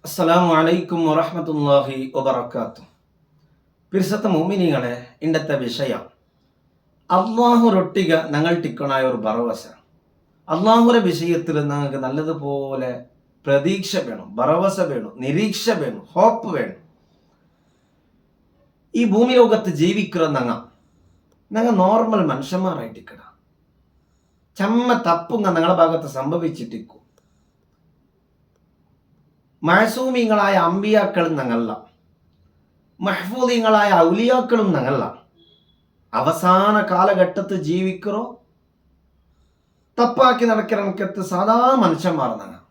അസ്സലാമു അലൈക്കും വറഹ്മത്തുള്ളാഹി വബറകാതുഹു. പിർസത്ത മോമിനികളെ, ഇന്നത്തെ വിഷയം അള്ളാഹുരൊട്ടിക ഞങ്ങൾ ടിക്കണായ ഒരു ഭറവസ. അള്ളാഹുരെ വിഷയത്തിൽ ഞങ്ങൾക്ക് നല്ലതുപോലെ പ്രതീക്ഷ വേണം, ഭറവസ വേണം, നിരീക്ഷ വേണം, ഹോപ്പ് വേണം. ഈ ഭൂമി ലോകത്ത് ജീവിക്കുന്ന ഞങ്ങൾ നോർമൽ മനുഷ്യന്മാരായിട്ടിക്കട ചമ്മ തപ്പുങ്ങ ഞങ്ങളുടെ ഭാഗത്ത് സംഭവിച്ചിട്ടിക്കും. മഅസൂമിങ്ങളായ അമ്പിയാക്കളും ഞങ്ങളല്ല, മഹ്ഫൂദിങ്ങളായ ഔലിയാക്കളും ഞങ്ങളല്ല. അവസാന കാലഘട്ടത്തിൽ ജീവിക്കറോ തപ്പാക്കി നടക്കണക്കത്ത് സാധാ മനുഷ്യന്മാർ ഞങ്ങൾ.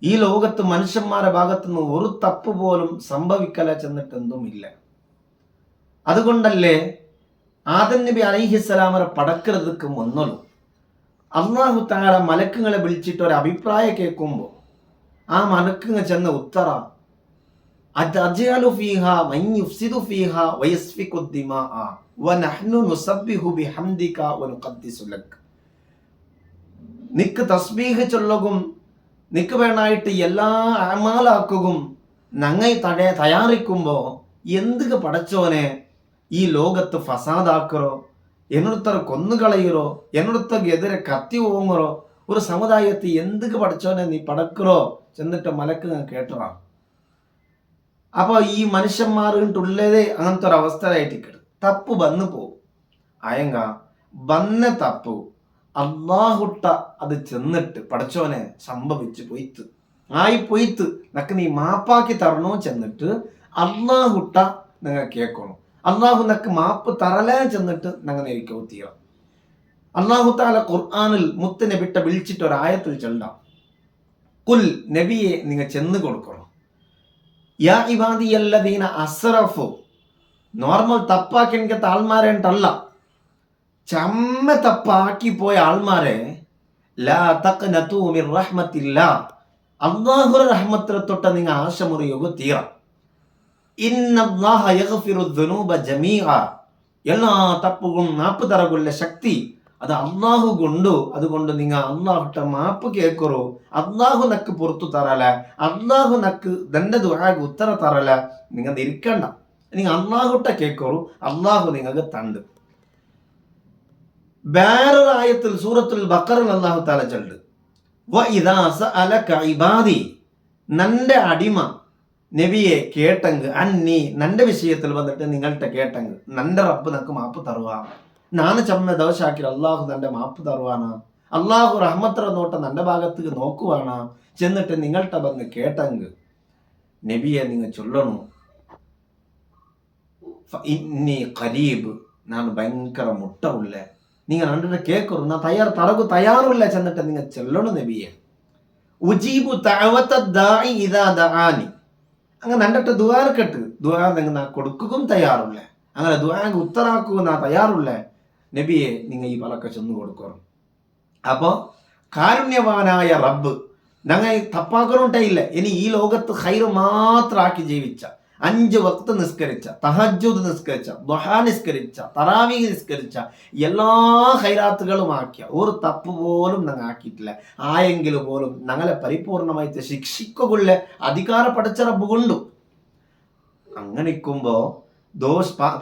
ഈ ലോകത്ത് മനുഷ്യന്മാരുടെ ഭാഗത്തുനിന്ന് ഒരു തപ്പ് പോലും സംഭവിക്കല ചെന്നിട്ടെന്തും ഇല്ല. അതുകൊണ്ടല്ലേ ആദം നബി അലൈഹിസ്സലാമരെ പടക്കുന്നതുക്ക് മുന്നോളൂ അള്ളാഹു തആല മലക്കുകളെ വിളിച്ചിട്ട് ഒരു അഭിപ്രായം കേൾക്കുമ്പോൾ ആ മലക്കുങ്ങ ചെന്ന ഉത്തറ അജ്അലു ഫീഹാ മൻ യുഫ്സിദു ഫീഹാ വയസ്ഫികു ദിമാഅ വനഹ്നു നുസബ്ബിഹു ബിഹംദിക വനുഖദ്ദിസു ലക്. നിക്ക് തസ്ബീഹ് ചൊല്ലുകയും നിക്ക് വേണായിട്ട് എല്ലാ അമാലാക്കുകയും ഞങ്ങൾ തയ്യാറിക്കുമ്പോൾ എന്തുക പടച്ചോനെ ഈ ലോകത്ത് ഫസാദാക്കറോ, എന്നൊരുത്തർ കൊന്നുകളയുറോ, എന്നൊരുത്തർക്ക് എതിരെ കത്തി ഓങ്ങറോ, ഒരു സമുദായത്തെ എന്തുക പടച്ചോനെ നീ പടക്കറോ ചെന്നിട്ട് മലക്ക് ഞാൻ കേട്ടറാ. അപ്പൊ ഈ മനുഷ്യന്മാരുള്ളതേ അങ്ങനത്തെ ഒരു അവസ്ഥയായിട്ട് തപ്പ് വന്നു പോകും. അയങ്ക വന്ന തപ്പു അള്ളാഹുട്ട അത് ചെന്നിട്ട് പടച്ചോനെ സംഭവിച്ചു പോയിത്ത് ആയി പോയിത്ത് നക്ക് നീ മാപ്പാക്കി തരണോ ചെന്നിട്ട് അള്ളാഹുട്ട നിങ്ങൾ കേൾക്കണം. അള്ളാഹു നക്ക് മാപ്പ് തറലേ ചെന്നിട്ട് ഞങ്ങൾ എനിക്ക് തീരാം. അള്ളാഹു താല ഖുർആനിൽ മുത്തിനെ വിട്ട വിളിച്ചിട്ട് ഒരു ആയത്തിൽ ചൊല്ലാം, കുൽ നബിയെ നിങ്ങൾ ചെന്ന് കൊടുക്കണം. യാ ഇബാദിയല്ലദീന അസ്റഫു, നോർമൽ തപ്പാക്കി എനിക്ക് ആൾമാരേണ്ടല്ല, ചമ്മ തപ്പാക്കി പോയ ആൾമാരെ ലാ തഖ്നതു മിർ റഹ്മത്തില്ലാ, അല്ലാഹുവിന്റെ റഹ്മത്തിനെ തൊട്ട് നിങ്ങൾ ആശ മുറിയുക തീരാം. ഇന്നല്ലാഹ യഗ്ഫിറു ദുനൂബ ജമീഅ, എല്ലാ തപ്പുകളും മാപ്പ് തരകുള്ള ശക്തി അത് അള്ളാഹു കൊണ്ടു. അതുകൊണ്ട് നിങ്ങൾ അള്ളാഹുട്ട മാപ്പ് കേൾക്കറോ, അള്ളാഹു നക്ക് പുറത്തു തറല, അള്ളാഹു നക്ക് ദന്റെ ദുആക്ക് ഉത്തര തറല. നിങ്ങൾ ഇരിക്കണ്ട, നിങ്ങൾ അള്ളാഹുട്ട കേൾക്കറു, അള്ളാഹു നിങ്ങൾക്ക് തണ്ട്. വേറൊരു ആയത്തിൽ സൂറത്തുൽ ബഖറയിൽ അല്ലാഹു തആല ചൊല്ലുന്നു, വഇദാ സഅലക ഇബാദി, നന്റെ അടിമ നബിയെ കേട്ടെങ്ക് അന്നി നന്റെ വിഷയത്തിൽ വന്നിട്ട് നിങ്ങളുടെ കേട്ടെങ്ക് നന്റെ റബ്ബ് നക്ക് മാപ്പ് തറുക. നാണ് ചമ്മ ദോഷാക്കി അള്ളാഹു നന്റെ മാപ്പ് തറുവാണ്, അള്ളാഹു റഹ്മത്ര നോട്ട നന്റെ ഭാഗത്തേക്ക് നോക്കുവാണ് ചെന്നിട്ട് നിങ്ങളുടെ വന്ന് കേട്ടെങ്ക് നബിയെ നിങ്ങൾ ചൊല്ലണു, ഇന്നി ഖരീബ്, ഞാൻ ഭയങ്കര മുട്ട ഉള്ള, നിങ്ങൾ രണ്ടിട്ട് കേൾക്കറു, ഞാൻ തറകു തയ്യാറില്ല ചെന്നിട്ട് നിങ്ങൾ ചൊല്ലണു നബിയെ. ഉജീബു ദഅവത ദാഇ ഇദാ ദആനി, അങ്ങനെ നണ്ടിട്ട് ദുആർക്കെട്ട് ദുആ നിങ്ങൾ നാ കൊടുക്കുകയും തയ്യാറുള്ള, അങ്ങനെ ദുആക്ക് ഉത്തരാക്കുക നാ തയ്യാറുള്ള നബിയെ നിങ്ങൾ ഈ പലക്കെ ചെന്ന് കൊടുക്കണം. അപ്പോ കാരുണ്യവാനായ റബ്ബ് ഞങ്ങൾ തപ്പാക്കണോട്ടേയില്ല. ഇനി ഈ ലോകത്ത് ഖൈറ് മാത്രമാക്കി ജീവിച്ച, 5 വക്ത് നിസ്കരിച്ച, തഹജ്ജുദ് നിസ്കരിച്ച, ദുഹാ നിസ്കരിച്ച, തറാവീഹ് നിസ്കരിച്ച, എല്ലാ ഖൈറാത്തുകളും ആക്കിയ ഒരു തപ്പ് പോലും ഞങ്ങൾ ആക്കിയിട്ടില്ല. ആയെങ്കിൽ പോലും ഞങ്ങളെ പരിപൂർണമായിട്ട് ശിക്ഷിക്കുള്ള അധികാര പഠിച്ച റബ്ബ് കൊണ്ടു. അങ്ങനെ ഇരിക്കുമ്പോ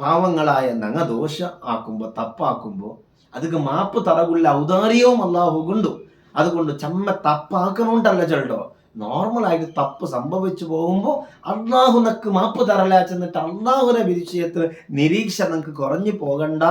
പാവങ്ങളായ ഞങ്ങൾ ദോഷ ആക്കുമ്പോ തപ്പാക്കുമ്പോ അതിക്ക് മാപ്പ് തറകുള്ള ഔദാര്യവും അല്ലാഹു കൊണ്ടു. അതുകൊണ്ട് ചമ്മ തപ്പാക്കണോണ്ടല്ല ചെല്ലോ, നോർമലായിട്ട് തപ്പ് സംഭവിച്ചു പോകുമ്പോൾ അള്ളാഹു നക്ക് മാപ്പ് തറല ചെന്നിട്ട് അള്ളാഹുവിന്റെ വിഷയത്തിൽ നിരീക്ഷ നമുക്ക് കുറഞ്ഞു പോകണ്ട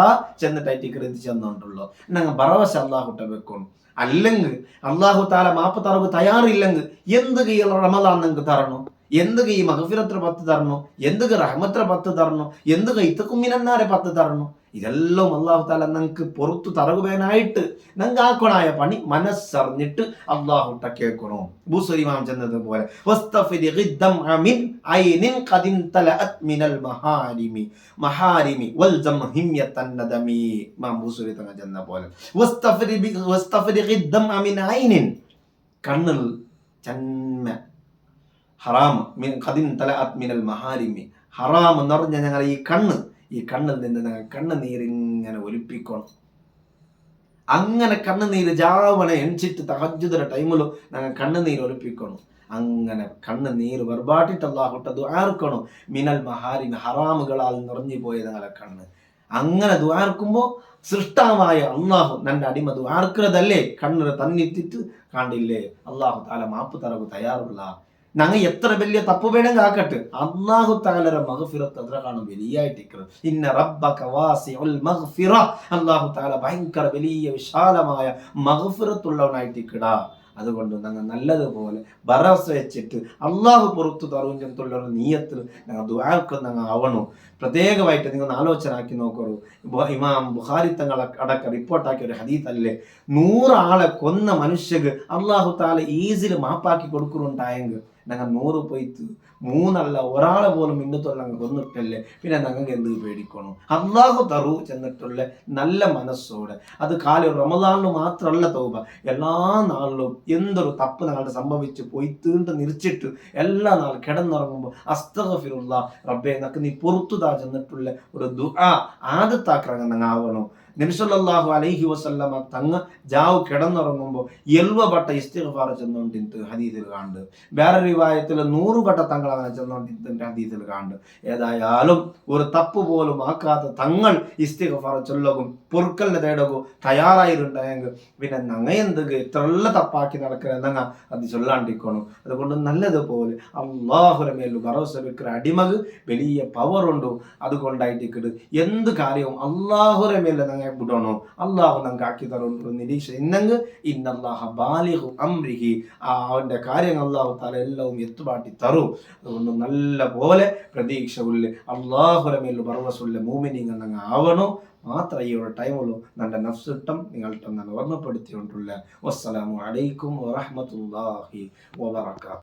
ചെന്നിട്ടായിട്ട് കരുതി ചെന്നുകൊണ്ടുള്ളൂ. ഞങ്ങൾ ഭറവശ അള്ളാഹുട്ട വെക്കണം. അല്ലെങ്കിൽ അള്ളാഹു താല മാപ്പ് തറവ് തയ്യാറില്ലെങ്കിൽ എന്തുക ഈ റമദാൻ നിങ്ങൾക്ക് തരണം, എന്തുക ഈ മഗ്ഫിറത്ത് 10 തരണം, എന്തുക റഹ്മത്ത് 10 തരണം, എന്തുക ഇത്തക്കുമിനാരെ 10 തരണം. ഇതെല്ലാം അള്ളാഹു താല നിങ്ങൾക്ക് പുറത്തു തറകുവാനായിട്ട് ഞങ്ങൾക്ക് ആക്കണായ പണി മനസ്സറിഞ്ഞിട്ട് അള്ളാഹുട്ട കേൾക്കണോ. ബൂസരി ഇമാം ചെന്നതുപോലെ കണ്ണിൽ ചന്മ ഹറാം ഹറാം എന്ന് പറഞ്ഞാൽ ഞങ്ങൾ ഈ കണ്ണിൽ നിന്ന് ഞങ്ങൾ കണ്ണുനീരിങ്ങനെ ഒലിപ്പിക്കണം. അങ്ങനെ കണ്ണുനീര് ജാവണ എണിച്ചിട്ട് തഹജ്ജുദിന്റെ ടൈമിലും ഞങ്ങൾ കണ്ണുനീര് ഒലിപ്പിക്കണം. അങ്ങനെ കണ്ണ് നീര് വെറുപാട്ടിട്ട് അള്ളാഹുട്ട ദുആർക്കണോ മിനൽ മഹാരിൻ ഹറാമുകളാൽ നിറഞ്ഞു പോയത് നിങ്ങളെ കണ്ണ്. അങ്ങനെ ദുആർക്കുമ്പോ സൃഷ്ടാവായ അള്ളാഹു നന്റെ അടിമ ദുആർക്കുന്നതല്ലേ കണ്ണിന് തന്നിട്ടിട്ട് കാണ്ടില്ലേ അള്ളാഹു താല മാപ്പ് തറവ് തയ്യാറുള്ള ഞങ്ങൾ എത്ര വലിയ തപ്പ് വേണമെങ്കിൽ ആക്കട്ടെ അള്ളാഹു താലര മഗ്ഫിറത്ത് അത്ര കാണും വലിയായിട്ടിരിക്കുന്നത്. ഇന്ന റബ്ബക വാസിഉൽ മഗ്ഫിറ, അള്ളാഹു താല ഭയങ്കര വലിയ വിശാലമായ മഗ്ഫിറത്തുള്ളവനായിട്ടിരിക്കടാ. അതുകൊണ്ട് ഞങ്ങൾ നല്ലതുപോലെ ഭറവസ വെച്ചിട്ട് അള്ളാഹു പുറത്തു തറും ചെന്നുള്ള ഒരു നീയത്തിൽ ഞങ്ങൾ ദുആക്ക് ഞങ്ങൾ ആവണു. പ്രത്യേകമായിട്ട് നിങ്ങൾ ആലോചന ആക്കി നോക്കൂ. ഇമാം ബുഖാരി തങ്ങൾ അടക്ക റിപ്പോർട്ടാക്കിയ ഒരു ഹദീത്ത് അല്ലേ, 100 ആളെ കൊന്ന മനുഷ്യക്ക് അള്ളാഹു താല ഈസിൽ മാപ്പാക്കി കൊടുക്കുന്നുണ്ടായെങ്കിൽ ഞങ്ങൾ 100 പോയിട്ട് 3 അല്ല ഒരാളെ പോലും ഇന്നത്തോളം ഞങ്ങൾ കൊന്നിട്ടല്ലേ, പിന്നെ ഞങ്ങൾക്ക് എന്ത് പേടിക്കണം? അള്ളാഹു തറു ചെന്നിട്ടുള്ള നല്ല മനസ്സോടെ അത് കാലം റമദാനിന് മാത്രമല്ല തൗബ, എല്ലാ നാളിലും എന്തൊരു തപ്പ് ഞങ്ങളുടെ സംഭവിച്ച് പോയി തീണ്ട് നിരിച്ചിട്ട് എല്ലാ നാളും കിടന്നുറങ്ങുമ്പോൾ അസ്തഗ്ഫിറുല്ലാ റബ്ബേ നക്ക് നീ പുറത്തു താ ചെന്നിട്ടുള്ള ഒരു ദുആ ആദത്താക്രങ്ങ ഞങ്ങൾ ആവണം. നബി സല്ലല്ലാഹു അലൈഹി വസല്ലമ തങ്ങ ജാവ് കിടന്നുറങ്ങുമ്പോൾ 70 വട്ട ഇസ്തിഗ്ഫാർ ചെന്നുകൊണ്ടിട്ട് ഹദീസിൽ കാണുന്നുണ്ട്. വേറെ റിവായത്തിൽ 100 വട്ട തങ്ങൾ അങ്ങനെ ചെന്നുകൊണ്ടിട്ട് ഹദീസിൽ കാണുന്നുണ്ട്. ഏതായാലും ഒരു തപ്പ് പോലും ആക്കാത്ത തങ്ങൾ ഇസ്തിഗ്ഫാർ ചൊല്ലകും പൊറുക്കലിനെ തേടകും തയ്യാറായിട്ടുണ്ടെങ്കിൽ പിന്നെ ഞങ്ങൾ എന്തൊക്കെ എത്രയുള്ള തപ്പാക്കി നടക്കുക എന്നങ്ങ അത് ചൊല്ലാണ്ടിരിക്കണം. അതുകൊണ്ട് നല്ലതുപോലെ അള്ളാഹുര മേൽ ഭറോസ വെക്കുന്ന അടിമക്ക് വലിയ പവറുണ്ടോ. അതുകൊണ്ടായിട്ട് എന്ത് കാര്യവും അള്ളാഹുര മേലെ ഞങ്ങൾ വിടണോ, അള്ളാഹു ഞങ്ങൾക്ക് ആക്കി തരുന്ന നിരീക്ഷ ഇന്നെങ്കിൽ ഇന്നല്ലാഹ ബാലിഹു അംരിഹി, അവന്റെ കാര്യങ്ങൾ അള്ളാഹു താല എല്ലാം എത്തുപാട്ടി തരും. അതുകൊണ്ട് നല്ല പോലെ പ്രതീക്ഷ ഉള്ള അള്ളാഹുര മേൽ ഭറവസുള്ള മൂമിനിങ്ങൾ ഞങ്ങൾ ആവണോ. മാത്രം ഈ ഒരു ടൈമുള്ളൂ നല്ല നഫ്സിട്ടം നിങ്ങളിട്ടം ഞാൻ ഓർമ്മപ്പെടുത്തിക്കൊണ്ടുള്ള. വസ്സലാമു അലൈക്കും വറഹ്മത്തുള്ളാഹി വബറകാതുഹു.